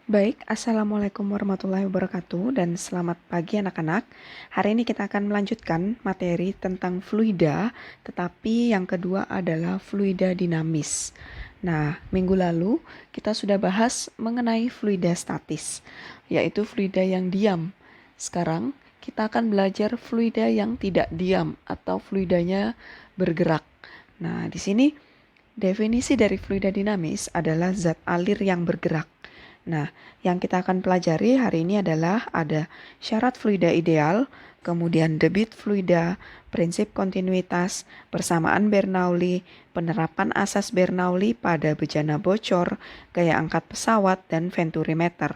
Baik, Assalamualaikum warahmatullahi wabarakatuh dan selamat pagi anak-anak. Hari ini kita akan melanjutkan materi tentang fluida, tetapi yang kedua adalah fluida dinamis. Nah, minggu lalu kita sudah bahas mengenai fluida statis, yaitu fluida yang diam. Sekarang kita akan belajar fluida yang tidak diam atau fluidanya bergerak. Nah, di sini definisi dari fluida dinamis adalah zat alir yang bergerak. Nah, yang kita akan pelajari hari ini adalah ada syarat fluida ideal, kemudian debit fluida, prinsip kontinuitas, persamaan Bernoulli, penerapan asas Bernoulli pada bejana bocor, gaya angkat pesawat, dan venturimeter.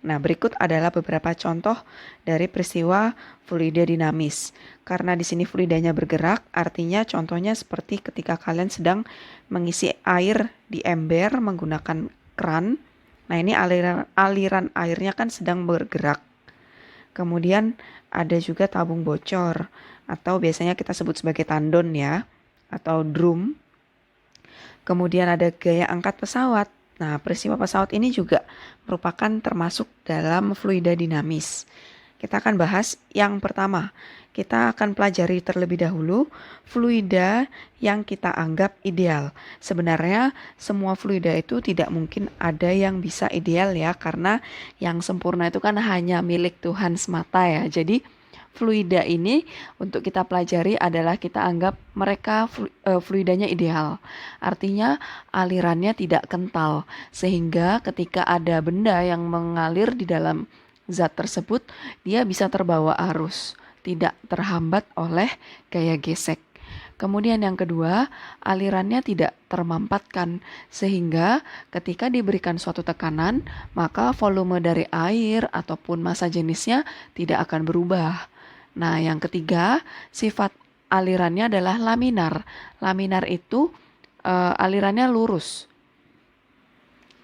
Nah, berikut adalah beberapa contoh dari peristiwa fluida dinamis. Karena di sini fluidanya bergerak, artinya contohnya seperti ketika kalian sedang mengisi air di ember menggunakan kran. Nah, ini aliran airnya kan sedang bergerak. Kemudian ada juga tabung bocor atau biasanya kita sebut sebagai tandon ya, atau drum. Kemudian ada gaya angkat pesawat. Nah, peristiwa pesawat ini juga merupakan termasuk dalam fluida dinamis. Kita akan bahas yang pertama. Kita akan pelajari terlebih dahulu fluida yang kita anggap ideal. Sebenarnya semua fluida itu tidak mungkin ada yang bisa ideal ya, karena yang sempurna itu kan hanya milik Tuhan semata ya. Jadi fluida ini untuk kita pelajari adalah kita anggap mereka fluidanya ideal. Artinya alirannya tidak kental, sehingga ketika ada benda yang mengalir di dalam zat tersebut, dia bisa terbawa arus, tidak terhambat oleh gaya gesek. Kemudian yang kedua, alirannya tidak termampatkan, sehingga ketika diberikan suatu tekanan, maka volume dari air ataupun massa jenisnya tidak akan berubah. Nah, yang ketiga, sifat alirannya adalah laminar. Laminar itu alirannya lurus,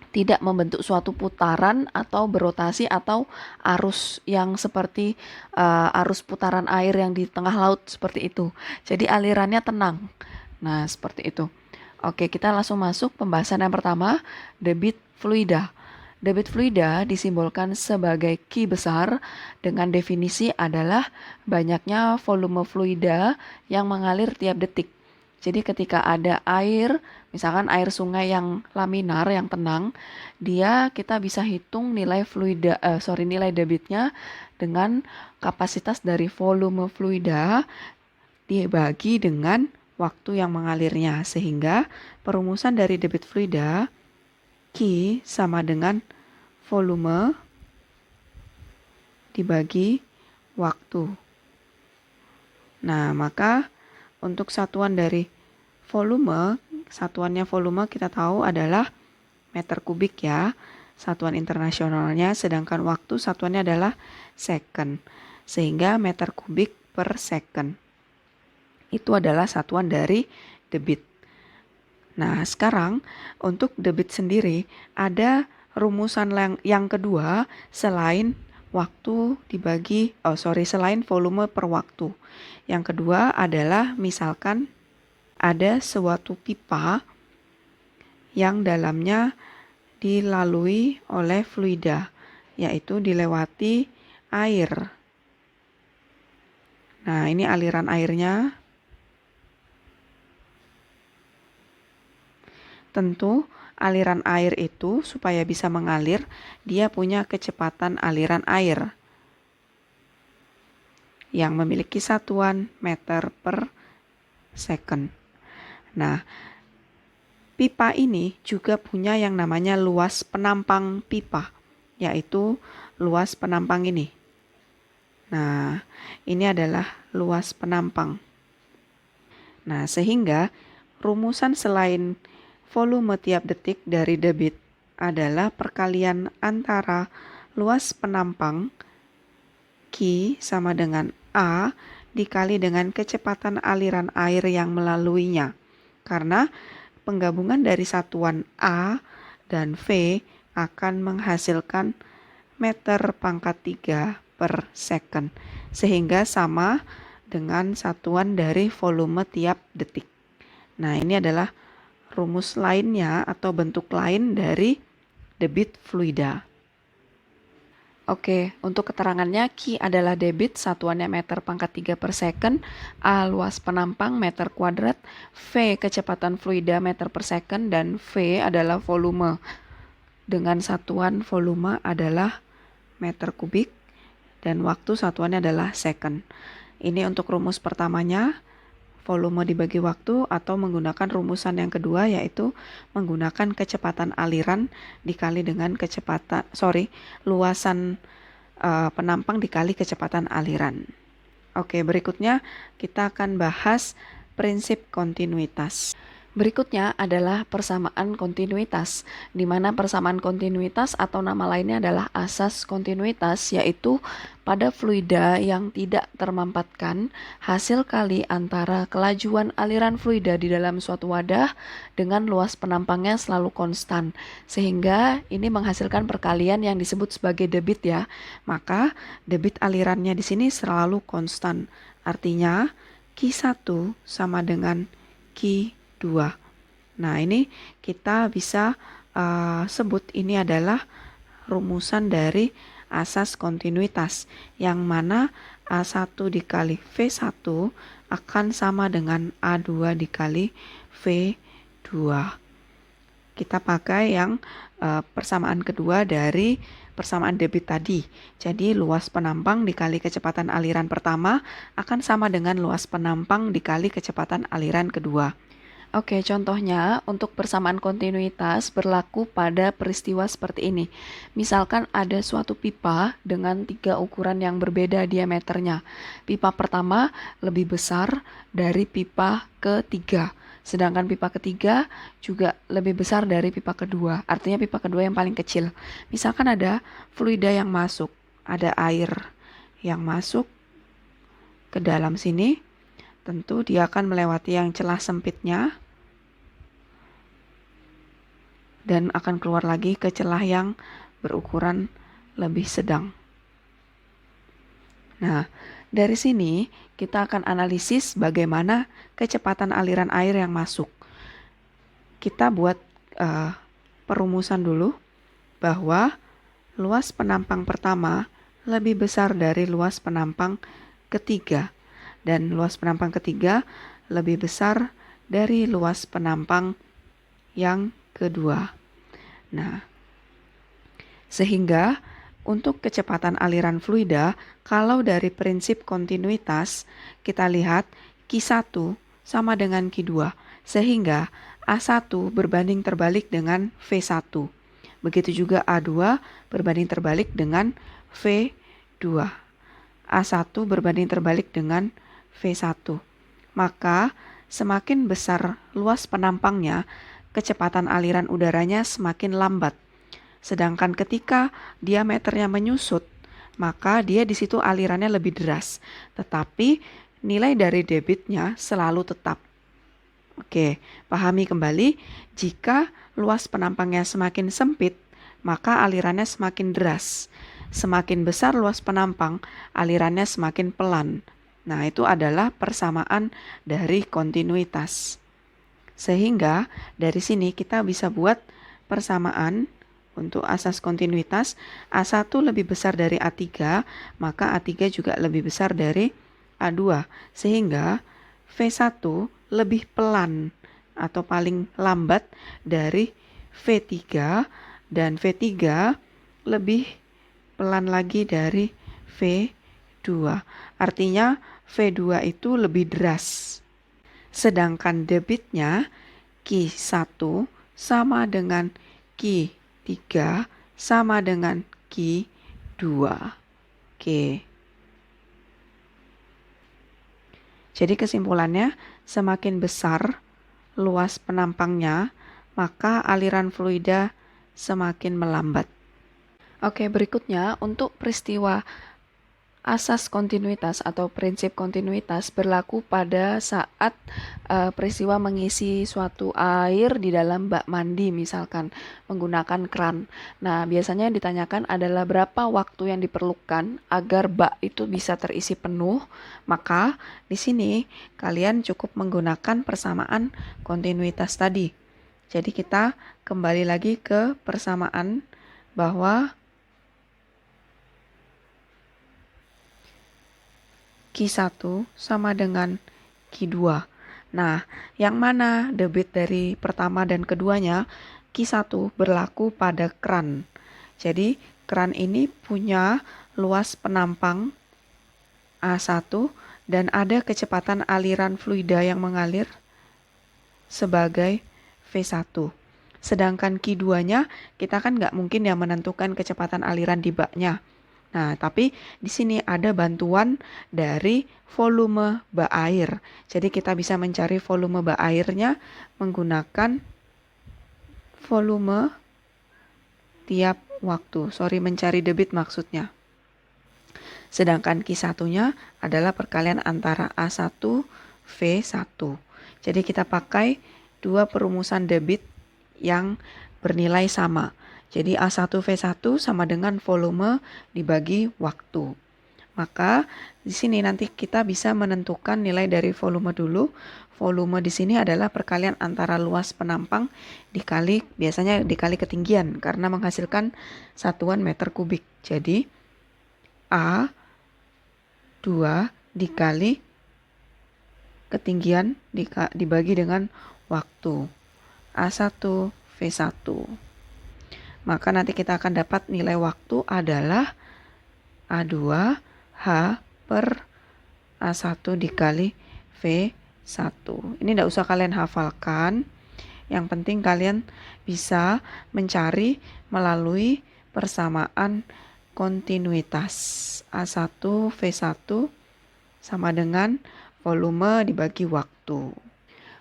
tidak membentuk suatu putaran atau berotasi atau arus yang seperti arus putaran air yang di tengah laut seperti itu. Jadi alirannya tenang. Nah, seperti itu. Oke, kita langsung masuk pembahasan yang pertama, debit fluida. Debit fluida disimbolkan sebagai Q besar dengan definisi adalah banyaknya volume fluida yang mengalir tiap detik. Jadi ketika ada air, misalkan air sungai yang laminar, yang tenang, kita bisa hitung nilai debitnya dengan kapasitas dari volume fluida dibagi dengan waktu yang mengalirnya, sehingga perumusan dari debit fluida Q sama dengan volume dibagi waktu. Nah, maka untuk satuan dari volume, satuannya volume kita tahu adalah meter kubik ya, satuan internasionalnya, sedangkan waktu satuannya adalah second, sehingga meter kubik per second. Itu adalah satuan dari debit. Nah, sekarang untuk debit sendiri ada rumusan yang kedua selain selain volume per waktu. Yang kedua adalah misalkan ada suatu pipa yang dalamnya dilalui oleh fluida, yaitu dilewati air. Nah, ini aliran airnya. Tentu aliran air itu supaya bisa mengalir, dia punya kecepatan aliran air yang memiliki satuan meter per second. Nah, pipa ini juga punya yang namanya luas penampang pipa, yaitu luas penampang ini. Nah, ini adalah luas penampang. Nah, sehingga rumusan selain volume tiap detik dari debit adalah perkalian antara luas penampang Q sama dengan A dikali dengan kecepatan aliran air yang melaluinya. Karena penggabungan dari satuan A dan V akan menghasilkan meter pangkat 3 per second, sehingga sama dengan satuan dari volume tiap detik. Nah, ini adalah rumus lainnya atau bentuk lain dari debit fluida. Oke, untuk keterangannya, Q adalah debit, satuannya meter pangkat 3 per second, A luas penampang meter kuadrat, V kecepatan fluida meter per second, dan V adalah volume dengan satuan volume adalah meter kubik dan waktu satuannya adalah second. Ini untuk rumus pertamanya, volume dibagi waktu, atau menggunakan rumusan yang kedua yaitu menggunakan kecepatan aliran dikali dengan luasan penampang dikali kecepatan aliran. Oke, berikutnya kita akan bahas prinsip kontinuitas. Berikutnya adalah persamaan kontinuitas, di mana persamaan kontinuitas atau nama lainnya adalah asas kontinuitas, yaitu pada fluida yang tidak termampatkan, hasil kali antara kelajuan aliran fluida di dalam suatu wadah dengan luas penampangnya selalu konstan, sehingga ini menghasilkan perkalian yang disebut sebagai debit ya. Maka debit alirannya di sini selalu konstan. Artinya Q1 sama dengan Q2. Nah, ini kita bisa sebut ini adalah rumusan dari asas kontinuitas, yang mana A1 dikali V1 akan sama dengan A2 dikali V2. Kita pakai yang persamaan kedua dari persamaan debit tadi. Jadi luas penampang dikali kecepatan aliran pertama akan sama dengan luas penampang dikali kecepatan aliran kedua. Oke, contohnya untuk persamaan kontinuitas berlaku pada peristiwa seperti ini. Misalkan ada suatu pipa dengan 3 ukuran yang berbeda diameternya. Pipa pertama lebih besar dari pipa ketiga. Sedangkan pipa ketiga juga lebih besar dari pipa kedua. Artinya pipa kedua yang paling kecil. Misalkan ada fluida yang masuk, ada air yang masuk ke dalam sini. Tentu dia akan melewati yang celah sempitnya dan akan keluar lagi ke celah yang berukuran lebih sedang. Nah, dari sini kita akan analisis bagaimana kecepatan aliran air yang masuk. Kita buat perumusan dulu bahwa luas penampang pertama lebih besar dari luas penampang ketiga, dan luas penampang ketiga lebih besar dari luas penampang yang kedua. Nah, sehingga untuk kecepatan aliran fluida, kalau dari prinsip kontinuitas, kita lihat Q1 sama dengan Q2, sehingga A1 berbanding terbalik dengan V1. Begitu juga A2 berbanding terbalik dengan V2. A1 berbanding terbalik dengan V1. Maka semakin besar luas penampangnya, kecepatan aliran udaranya semakin lambat. Sedangkan ketika diameternya menyusut, maka dia di situ alirannya lebih deras. Tetapi nilai dari debitnya selalu tetap. Oke, pahami kembali, jika luas penampangnya semakin sempit, maka alirannya semakin deras. Semakin besar luas penampang, alirannya semakin pelan. Nah, itu adalah persamaan dari kontinuitas. Sehingga dari sini kita bisa buat persamaan untuk asas kontinuitas. A1 lebih besar dari A3, maka A3 juga lebih besar dari A2. Sehingga V1 lebih pelan atau paling lambat dari V3, dan V3 lebih pelan lagi dari V2. Artinya V2 itu lebih deras. Sedangkan debitnya Q1 sama dengan Q3 sama dengan Q2. Oke. Jadi kesimpulannya, semakin besar luas penampangnya, maka aliran fluida semakin melambat. Oke, berikutnya untuk peristiwa asas kontinuitas atau prinsip kontinuitas berlaku pada saat peristiwa mengisi suatu air di dalam bak mandi, misalkan menggunakan kran. Nah, biasanya yang ditanyakan adalah berapa waktu yang diperlukan agar bak itu bisa terisi penuh. Maka di sini kalian cukup menggunakan persamaan kontinuitas tadi. Jadi kita kembali lagi ke persamaan bahwa Q1 sama dengan Q2. Nah, yang mana debit dari pertama dan keduanya? Q1 berlaku pada keran. Jadi, keran ini punya luas penampang A1 dan ada kecepatan aliran fluida yang mengalir sebagai V1. Sedangkan Q2-nya kita kan nggak mungkin ya menentukan kecepatan aliran di baknya. Nah, tapi di sini ada bantuan dari volume bak air. Jadi kita bisa mencari volume bak airnya menggunakan volume tiap waktu. Mencari debit maksudnya. Sedangkan Q1-nya adalah perkalian antara A1 V1. Jadi kita pakai dua perumusan debit yang bernilai sama. Jadi A1 V1 sama dengan volume dibagi waktu. Maka di sini nanti kita bisa menentukan nilai dari volume dulu. Volume di sini adalah perkalian antara luas penampang biasanya dikali ketinggian karena menghasilkan satuan meter kubik. Jadi A2 dikali ketinggian dibagi dengan waktu. A1 V1. Maka nanti kita akan dapat nilai waktu adalah A2 H per A1 dikali V1. Ini tidak usah kalian hafalkan. Yang penting kalian bisa mencari melalui persamaan kontinuitas. A1 V1 sama dengan volume dibagi waktu.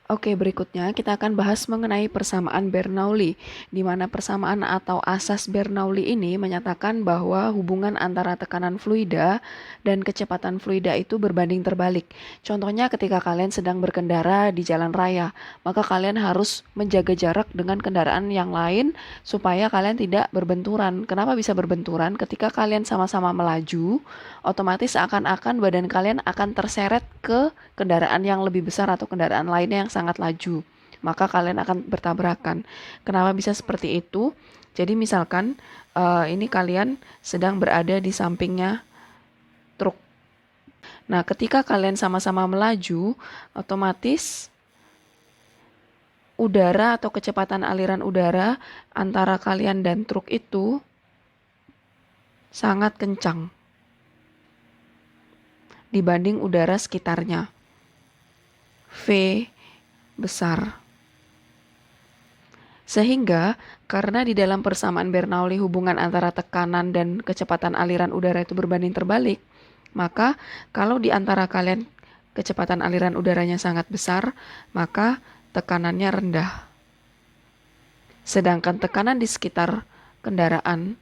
Oke, berikutnya kita akan bahas mengenai persamaan Bernoulli, di mana persamaan atau asas Bernoulli ini menyatakan bahwa hubungan antara tekanan fluida dan kecepatan fluida itu berbanding terbalik. Contohnya ketika kalian sedang berkendara di jalan raya, maka kalian harus menjaga jarak dengan kendaraan yang lain supaya kalian tidak berbenturan. Kenapa bisa berbenturan? Ketika kalian sama-sama melaju, otomatis akan badan kalian akan terseret ke kendaraan yang lebih besar atau kendaraan lainnya yang sangat laju. Maka kalian akan bertabrakan. Kenapa bisa seperti itu? Jadi misalkan ini kalian sedang berada di sampingnya truk. Nah, ketika kalian sama-sama melaju, otomatis udara atau kecepatan aliran udara antara kalian dan truk itu sangat kencang dibanding udara sekitarnya. V besar. Sehingga karena di dalam persamaan Bernoulli hubungan antara tekanan dan kecepatan aliran udara itu berbanding terbalik, maka kalau di antara kalian kecepatan aliran udaranya sangat besar, maka tekanannya rendah. Sedangkan tekanan di sekitar kendaraan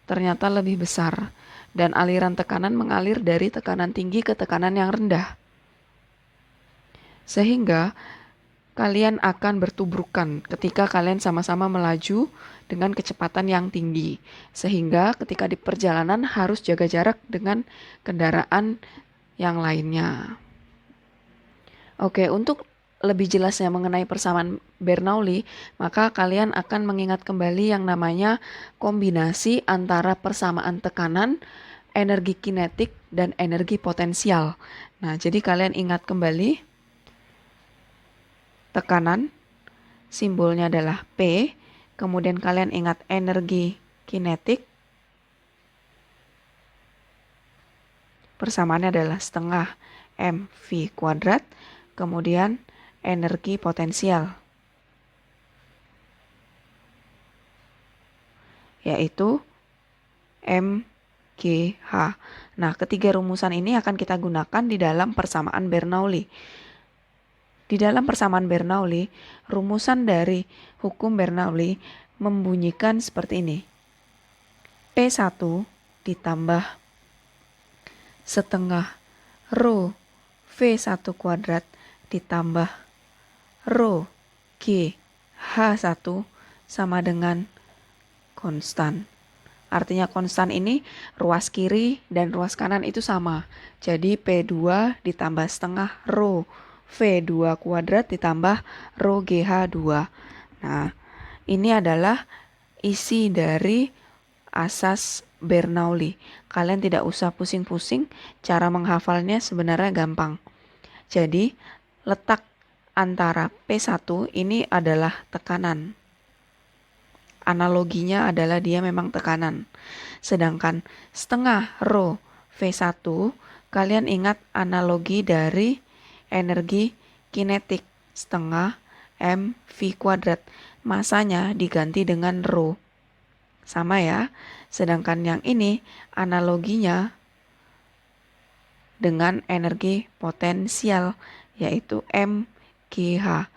ternyata lebih besar dan aliran tekanan mengalir dari tekanan tinggi ke tekanan yang rendah. Sehingga kalian akan bertubrukan ketika kalian sama-sama melaju dengan kecepatan yang tinggi. Sehingga ketika di perjalanan harus jaga jarak dengan kendaraan yang lainnya. Oke, untuk lebih jelasnya mengenai persamaan Bernoulli, maka kalian akan mengingat kembali yang namanya kombinasi antara persamaan tekanan, energi kinetik, dan energi potensial. Nah, jadi kalian ingat kembali tekanan, simbolnya adalah P, kemudian kalian ingat energi kinetik, persamaannya adalah setengah mv kuadrat, kemudian energi potensial, yaitu mgh. Nah, ketiga rumusan ini akan kita gunakan di dalam persamaan Bernoulli. Di dalam persamaan Bernoulli, rumusan dari hukum Bernoulli membunyikan seperti ini. P1 ditambah setengah rho V1 kuadrat ditambah rho G H1 sama dengan konstan. Artinya konstan ini ruas kiri dan ruas kanan itu sama. Jadi P2 ditambah setengah rho V2 kuadrat ditambah rho GH2. Nah, ini adalah isi dari asas Bernoulli. Kalian tidak usah pusing-pusing, cara menghafalnya sebenarnya gampang. Jadi, letak antara P1 ini adalah tekanan. Analoginya adalah dia memang tekanan. Sedangkan setengah rho V1, kalian ingat analogi dari energi kinetik. Setengah mv kuadrat. Masanya diganti dengan rho. Sama ya. Sedangkan yang ini analoginya dengan energi potensial, yaitu mgh.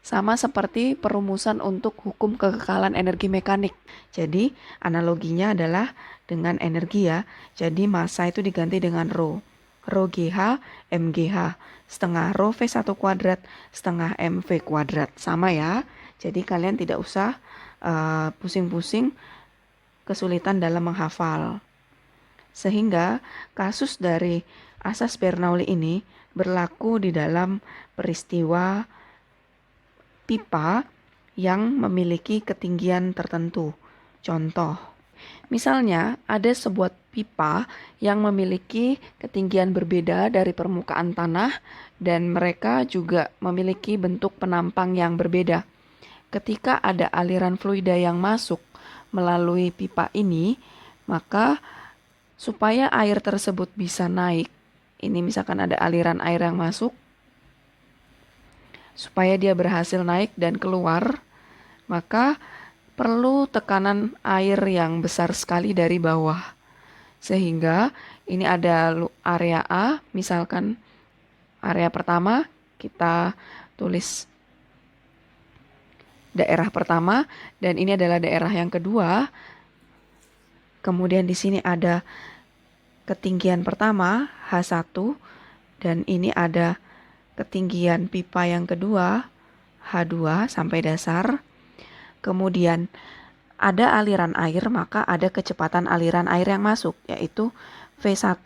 Sama seperti perumusan untuk hukum kekekalan energi mekanik. Jadi analoginya adalah dengan energi ya. Jadi massa itu diganti dengan rho. Rho GH, mgh. Setengah rho V1 kuadrat, setengah mv kuadrat. Sama ya. Jadi kalian tidak usah pusing-pusing kesulitan dalam menghafal. Sehingga kasus dari asas Bernoulli ini berlaku di dalam peristiwa pipa yang memiliki ketinggian tertentu. Contoh, misalnya ada sebuah pipa yang memiliki ketinggian berbeda dari permukaan tanah dan mereka juga memiliki bentuk penampang yang berbeda. Ketika ada aliran fluida yang masuk melalui pipa ini, maka supaya air tersebut bisa naik, ini misalkan ada aliran air yang masuk, supaya dia berhasil naik dan keluar, maka perlu tekanan air yang besar sekali dari bawah. Sehingga ini ada area A, misalkan area pertama, kita tulis daerah pertama, dan ini adalah daerah yang kedua. Kemudian di sini ada ketinggian pertama, H1, dan ini ada ketinggian pipa yang kedua, H2 sampai dasar. Kemudian ada aliran air, maka ada kecepatan aliran air yang masuk, yaitu V1.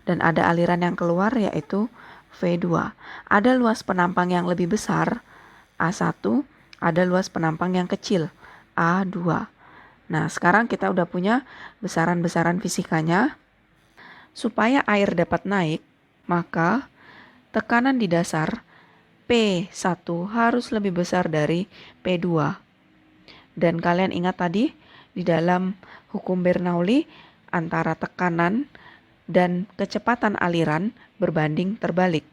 Dan ada aliran yang keluar, yaitu V2. Ada luas penampang yang lebih besar, A1. Ada luas penampang yang kecil, A2. Nah, sekarang kita udah punya besaran-besaran fisikanya. Supaya air dapat naik, maka tekanan di dasar P1 harus lebih besar dari P2. Dan kalian ingat tadi, di dalam hukum Bernoulli, antara tekanan dan kecepatan aliran berbanding terbalik.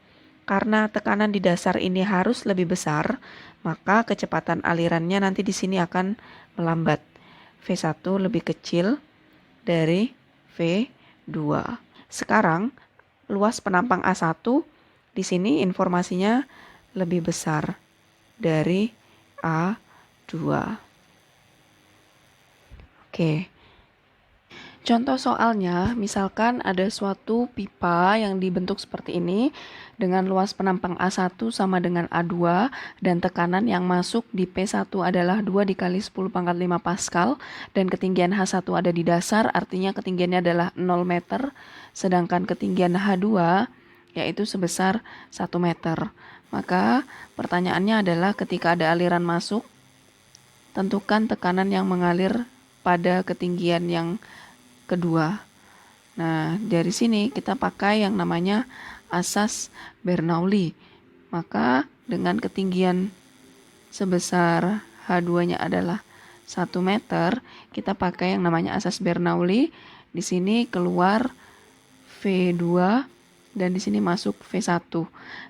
Karena tekanan di dasar ini harus lebih besar, maka kecepatan alirannya nanti di sini akan melambat. V1 lebih kecil dari V2. Sekarang luas penampang A1 di sini informasinya lebih besar dari A2. Oke. Contoh soalnya, misalkan ada suatu pipa yang dibentuk seperti ini dengan luas penampang A1 sama dengan A2 dan tekanan yang masuk di P1 adalah 2 dikali 10 pangkat 5 Pascal dan ketinggian H1 ada di dasar, artinya ketinggiannya adalah 0 meter, sedangkan ketinggian H2 yaitu sebesar 1 meter. Maka pertanyaannya adalah ketika ada aliran masuk, tentukan tekanan yang mengalir pada ketinggian yang kedua. Nah, dari sini kita pakai yang namanya asas Bernoulli. Maka dengan ketinggian sebesar H2-nya adalah 1 meter, kita pakai yang namanya asas Bernoulli. Di sini keluar V2 dan di sini masuk V1.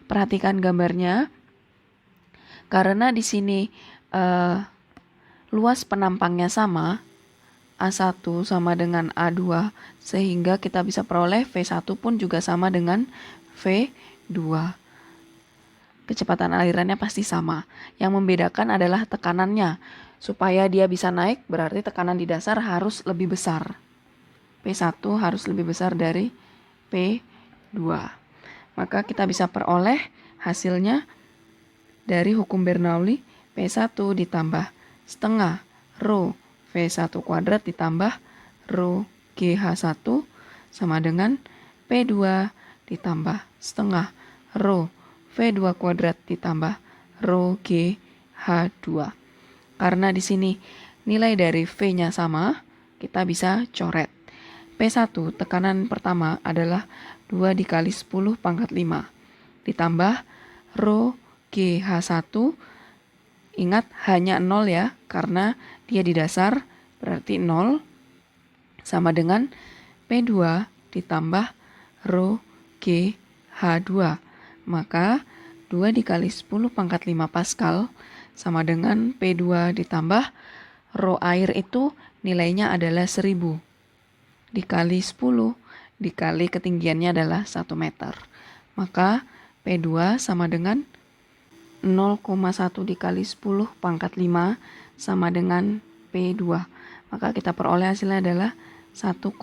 Perhatikan gambarnya. Karena di sini luas penampangnya sama, A1 sama dengan A2, sehingga kita bisa peroleh V1 pun juga sama dengan V2. Kecepatan alirannya pasti sama. Yang membedakan adalah tekanannya. Supaya dia bisa naik, berarti tekanan di dasar harus lebih besar. P1 harus lebih besar dari P2. Maka kita bisa peroleh hasilnya dari hukum Bernoulli, P1 ditambah setengah rho V1 kuadrat ditambah rho GH1 sama dengan P2 ditambah setengah rho V2 kuadrat ditambah rho GH2. Karena di sini nilai dari V-nya sama, kita bisa coret. P1 tekanan pertama adalah 2 dikali 10 pangkat 5 ditambah rho GH1. Ingat hanya 0 ya, karena dia di dasar berarti 0 sama dengan P2 ditambah rho GH2. Maka 2 dikali 10 pangkat 5 Pascal sama dengan P2 ditambah rho air itu nilainya adalah 1000 dikali 10 dikali ketinggiannya adalah 1 meter. Maka P2 sama dengan 0,1 dikali 10 pangkat 5 sama dengan P2. Maka kita peroleh hasilnya adalah 1,9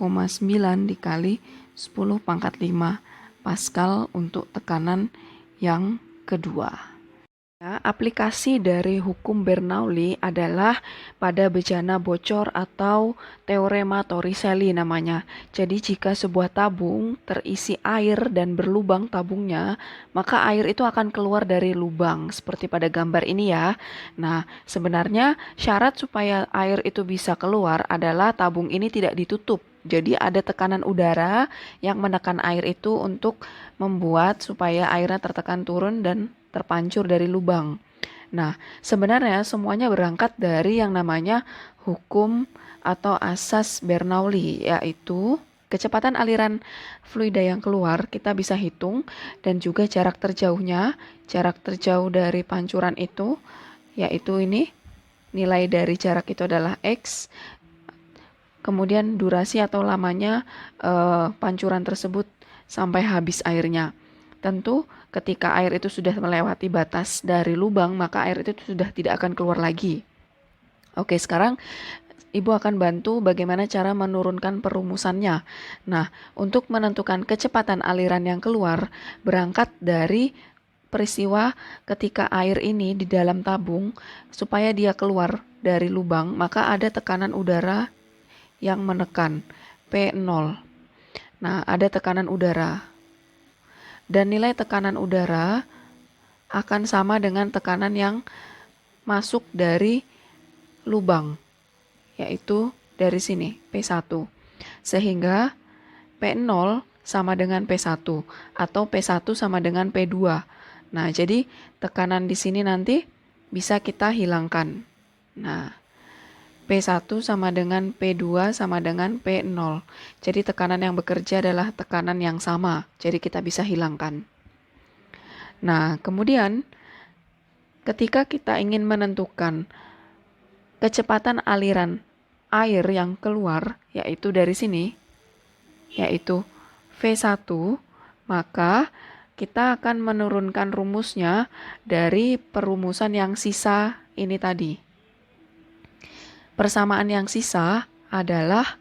dikali 10 pangkat 5 Pascal untuk tekanan yang kedua. Aplikasi dari hukum Bernoulli adalah pada bejana bocor atau teorema Torricelli namanya. Jadi jika sebuah tabung terisi air dan berlubang tabungnya, maka air itu akan keluar dari lubang seperti pada gambar ini ya. Nah, sebenarnya syarat supaya air itu bisa keluar adalah tabung ini tidak ditutup. Jadi ada tekanan udara yang menekan air itu untuk membuat supaya airnya tertekan turun dan terpancur dari lubang. Nah, sebenarnya semuanya berangkat dari yang namanya hukum atau asas Bernoulli, yaitu kecepatan aliran fluida yang keluar kita bisa hitung dan juga jarak terjauhnya, jarak terjauh dari pancuran itu, yaitu ini, nilai dari jarak itu adalah X, kemudian durasi atau lamanya pancuran tersebut sampai habis airnya. Tentu ketika air itu sudah melewati batas dari lubang, maka air itu sudah tidak akan keluar lagi. Oke, sekarang Ibu akan bantu bagaimana cara menurunkan perumusannya. Nah, untuk menentukan kecepatan aliran yang keluar, berangkat dari peristiwa ketika air ini di dalam tabung, supaya dia keluar dari lubang, maka ada tekanan udara yang menekan, P0. Nah, ada tekanan udara. Dan nilai tekanan udara akan sama dengan tekanan yang masuk dari lubang, yaitu dari sini, P1. Sehingga P0 sama dengan P1 atau P1 sama dengan P2. Nah, jadi tekanan di sini nanti bisa kita hilangkan. Nah, P1 sama dengan P2 sama dengan P0. Jadi tekanan yang bekerja adalah tekanan yang sama. Jadi kita bisa hilangkan. Nah, kemudian ketika kita ingin menentukan kecepatan aliran air yang keluar, yaitu dari sini, yaitu V1, maka kita akan menurunkan rumusnya dari perumusan yang sisa ini tadi. Persamaan yang sisa adalah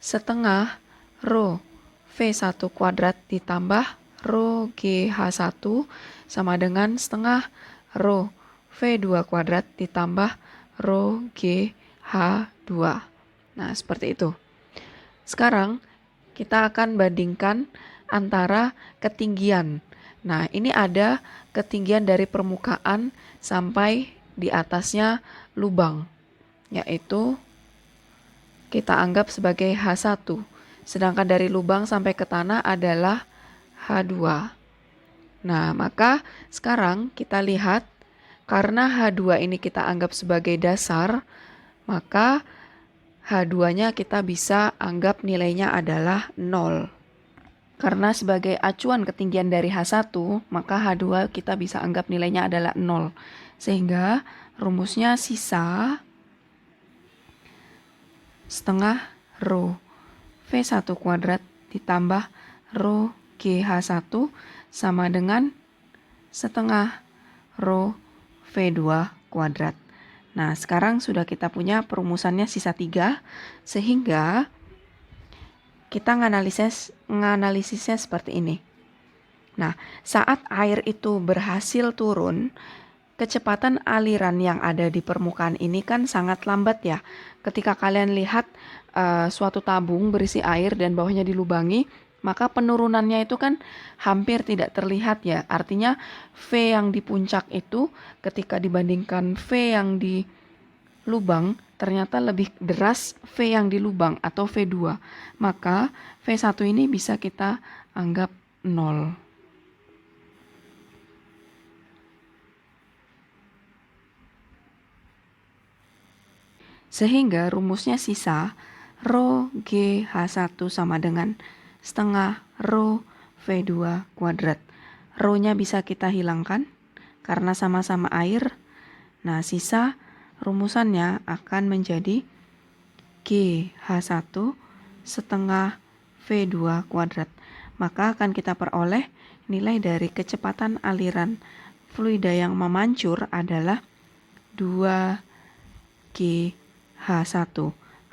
setengah rho V1 kuadrat ditambah rho GH1 sama dengan setengah rho V2 kuadrat ditambah rho GH2. Nah, seperti itu. Sekarang kita akan bandingkan antara ketinggian. Nah, ini ada ketinggian dari permukaan sampai di atasnya lubang, yaitu kita anggap sebagai H1. Sedangkan dari lubang sampai ke tanah adalah H2. Nah, maka sekarang kita lihat, karena H2 ini kita anggap sebagai dasar, maka H2-nya kita bisa anggap nilainya adalah 0. Karena sebagai acuan ketinggian dari H1, maka H2 kita bisa anggap nilainya adalah 0. Sehingga rumusnya sisa setengah rho V1 kuadrat ditambah rho GH1 sama dengan setengah rho V2 kuadrat. Nah, sekarang sudah kita punya perumusannya sisa 3, sehingga kita menganalisisnya seperti ini. Nah, saat air itu berhasil turun, kecepatan aliran yang ada di permukaan ini kan sangat lambat ya. Ketika kalian lihat suatu tabung berisi air dan bawahnya dilubangi, maka penurunannya itu kan hampir tidak terlihat ya. Artinya V yang di puncak itu ketika dibandingkan V yang di lubang, ternyata lebih deras V yang di lubang atau V2. Maka V1 ini bisa kita anggap 0. Sehingga rumusnya sisa rho GH1 sama dengan setengah rho V2 kuadrat. Rho-nya bisa kita hilangkan karena sama-sama air. Nah, sisa rumusannya akan menjadi GH1 setengah V2 kuadrat. Maka akan kita peroleh nilai dari kecepatan aliran fluida yang memancur adalah 2GH1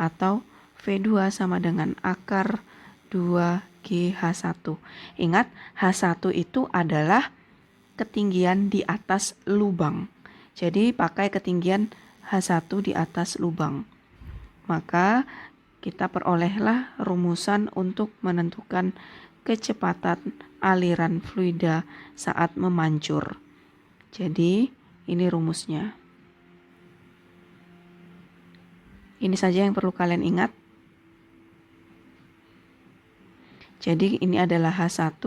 atau V2 sama dengan akar 2GH1. Ingat, H1 itu adalah ketinggian di atas lubang. Jadi pakai ketinggian H1 di atas lubang. Maka kita perolehlah rumusan untuk menentukan kecepatan aliran fluida saat memancur. Jadi ini rumusnya. Ini saja yang perlu kalian ingat. Jadi ini adalah H1,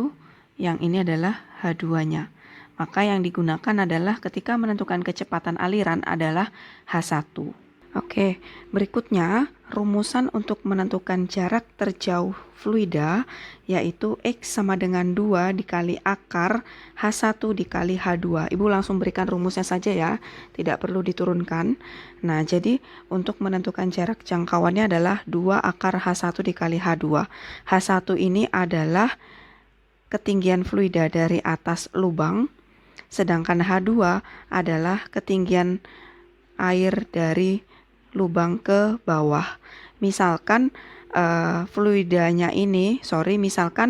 yang ini adalah H2-nya. Maka yang digunakan adalah ketika menentukan kecepatan aliran adalah H1. Oke, berikutnya rumusan untuk menentukan jarak terjauh fluida yaitu X sama dengan 2 dikali akar H1 dikali H2. Ibu langsung berikan rumusnya saja ya, tidak perlu diturunkan. Nah, jadi untuk menentukan jarak jangkauannya adalah 2 akar H1 dikali H2. H1 ini adalah ketinggian fluida dari atas lubang, sedangkan H2 adalah ketinggian air dari lubang ke bawah. Misalkan misalkan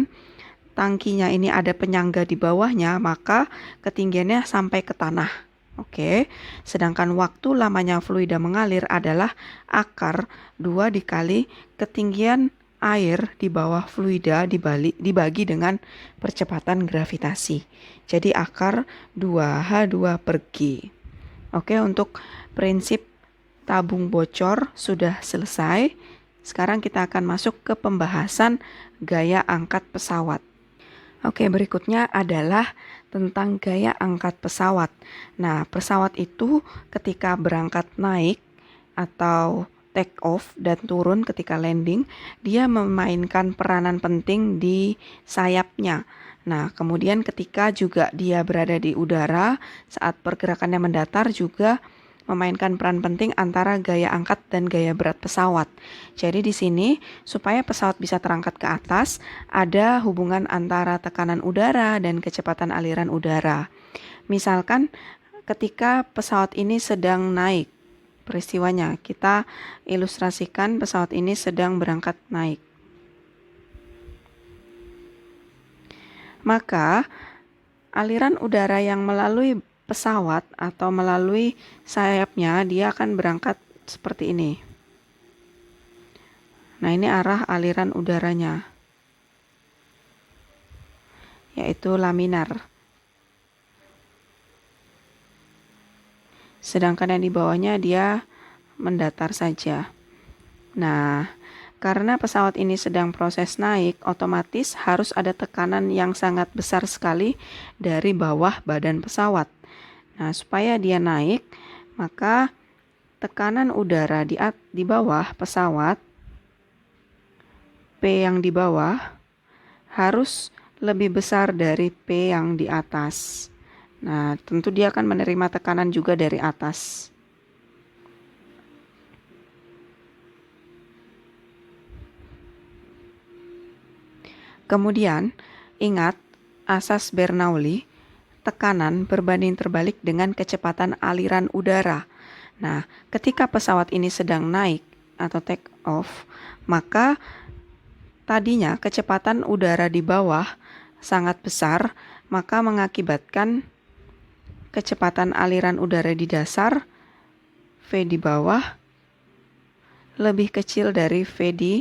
tangkinya ini ada penyangga di bawahnya, maka ketinggiannya sampai ke tanah. Oke. Sedangkan waktu lamanya fluida mengalir adalah akar 2 dikali ketinggian air di bawah fluida dibagi dengan percepatan gravitasi. Jadi akar 2H2 per G. Oke, untuk prinsip tabung bocor sudah selesai. Sekarang kita akan masuk ke pembahasan gaya angkat pesawat. Oke, berikutnya adalah tentang gaya angkat pesawat. Nah, pesawat itu ketika berangkat naik atau take off dan turun ketika landing, dia memainkan peranan penting di sayapnya. Nah, kemudian ketika juga dia berada di udara, saat pergerakannya mendatar juga memainkan peran penting antara gaya angkat dan gaya berat pesawat. Jadi di sini supaya pesawat bisa terangkat ke atas, ada hubungan antara tekanan udara dan kecepatan aliran udara. Misalkan ketika pesawat ini sedang naik, peristiwanya kita ilustrasikan pesawat ini sedang berangkat naik. Maka aliran udara yang melalui pesawat atau melalui sayapnya dia akan berangkat seperti ini. Nah, ini arah aliran udaranya, yaitu laminar. Sedangkan yang di bawahnya dia mendatar saja. Nah, karena pesawat ini sedang proses naik, otomatis harus ada tekanan yang sangat besar sekali dari bawah badan pesawat. Nah, supaya dia naik, maka tekanan udara di bawah pesawat, P yang di bawah, harus lebih besar dari P yang di atas. Nah, tentu dia akan menerima tekanan juga dari atas. Kemudian, ingat asas Bernoulli, tekanan berbanding terbalik dengan kecepatan aliran udara. Nah, ketika pesawat ini sedang naik atau take off, maka tadinya kecepatan udara di bawah sangat besar, maka mengakibatkan kecepatan aliran udara di dasar, V di bawah, lebih kecil dari V di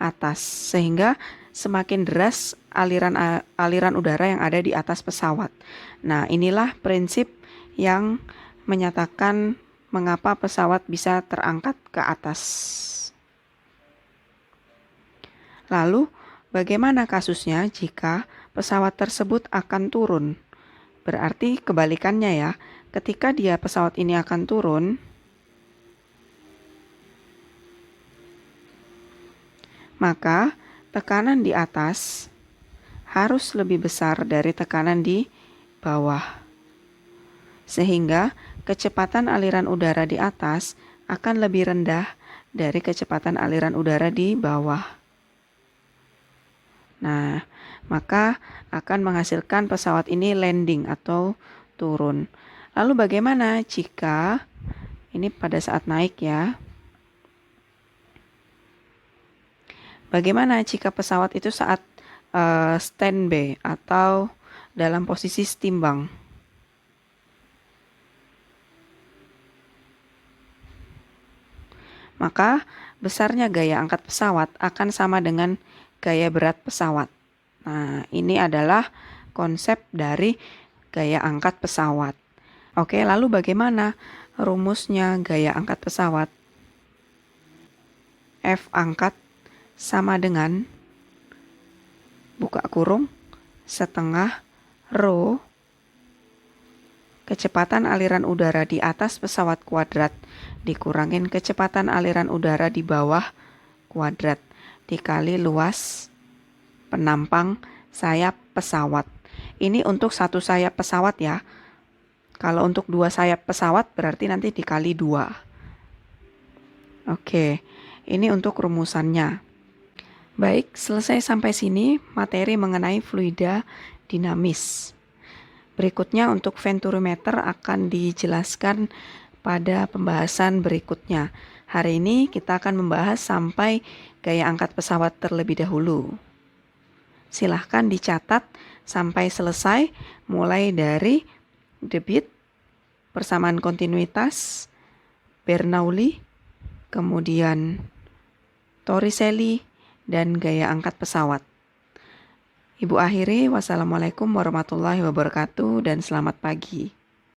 atas, sehingga semakin deras aliran udara yang ada di atas pesawat. Nah, inilah prinsip yang menyatakan mengapa pesawat bisa terangkat ke atas. Lalu, bagaimana kasusnya jika pesawat tersebut akan turun? Berarti kebalikannya ya, ketika pesawat ini akan turun, maka tekanan di atas harus lebih besar dari tekanan di bawah. Sehingga kecepatan aliran udara di atas akan lebih rendah dari kecepatan aliran udara di bawah. Nah, maka akan menghasilkan pesawat ini landing atau turun. Lalu bagaimana jika ini pada saat naik ya? Bagaimana jika pesawat itu saat standby atau dalam posisi stimbang? Maka besarnya gaya angkat pesawat akan sama dengan gaya berat pesawat. Nah, ini adalah konsep dari gaya angkat pesawat. Oke, lalu bagaimana rumusnya gaya angkat pesawat? F angkat sama dengan buka kurung setengah rho kecepatan aliran udara di atas pesawat kuadrat dikurangin kecepatan aliran udara di bawah kuadrat dikali luas penampang sayap pesawat. Ini untuk satu sayap pesawat ya. Kalau untuk 2 sayap pesawat berarti nanti dikali 2. Oke, ini untuk rumusannya. Baik, selesai sampai sini materi mengenai fluida dinamis. Berikutnya untuk venturimeter akan dijelaskan pada pembahasan berikutnya. Hari ini kita akan membahas sampai gaya angkat pesawat terlebih dahulu. Silahkan dicatat sampai selesai mulai dari debit, persamaan kontinuitas, Bernoulli, kemudian Torricelli, dan gaya angkat pesawat. Ibu akhiri, wassalamualaikum warahmatullahi wabarakatuh dan selamat pagi.